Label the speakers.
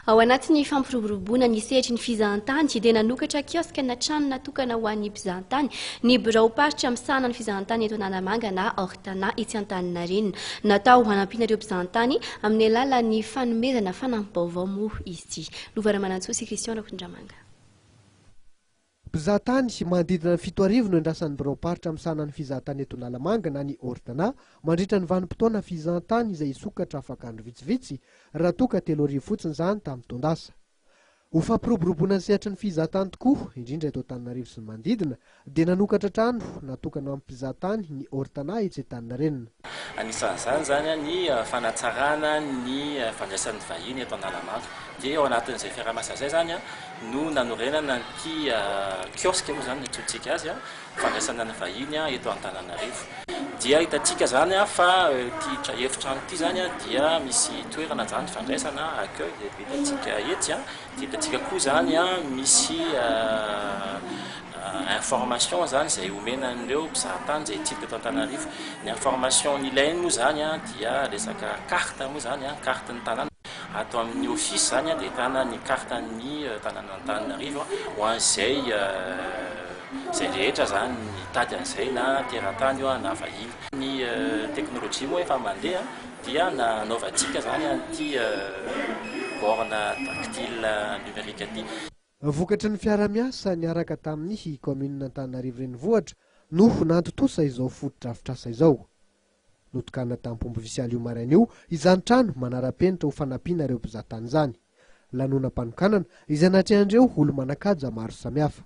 Speaker 1: ao anatin'ny fampiroboroboana ny sehitry ny fizahantany dia nanokatra kioska na trano natokana ho an'ny mpizahantany ny birao paritra misahana ny fizahantany eto Analamanga na Ortana etsy Antaninarenina. Natao hanampiana ireo mpizahantany amin'ny alalan'ny fanomezana fanampim-baovao moa izy ity. Lovaramanantsoa Christian Rakondramanga.
Speaker 2: Mpizahatany manodidina 7 arivo no indrasan'ny birao paritra misahana ny fizahantany eto Analamanga na ny Ortana mandritra ny vanim-potoana fizahantany izay sokatra afaka andro vitsivitsy raha toa ka 3 arivo fotsiny izany tamin'ny Tondasa. Ho fampiroboroboana ny sehatra ny fizahantany tokoa indrindra eto Antananarivo sy ny manodidina dia nanokatra trano natokana amin'ny mpizahatany ny Ortana etsy Antaninarenina.
Speaker 3: Anisan'izany zany ny fanatsarana ny fandraisan'ny vahiny eto Analamanga. Dia ao anatin'izay fiaraha-miasa izay zany no nanorenana ity kiosque moa zany antsointsika azy fandraisana ny vahiny eto Antananarivo. Dia hitantsika zany fa ity efitrano ity zany dia misy toerana zany fandraisana accueil dia hitantsika etsy dia hitantsika koa zany misy information zany izay omenan'ireo mpizahatany izay hitsidika eto Antananarivo. Ny information ilainy moa zany dia resaka carte moa zany carte ny tanàna atao amin'ny office zany dia ahitana ny carte ny tanàna Antananarivo ho an'izay izay rehetra zany mitady an'izay na teratany na vahiny. Ny teknolojia moa efa mandeha dia nanaovantsika zany ity borne tactile numérique ity.
Speaker 2: Vokatry ny fiara-miasa niaraka tamin'ny commune Antananarivo renivohitra no nantontosa izao foto-drafitr'asa izao. Notokana tamin'ny mpombo visialy io maraina io izany trano manara-penitra ho fanampiana ireo mpizahatany izany. Lanona-panokanana izay natrehandreo olo manan-kaja maro samihafa.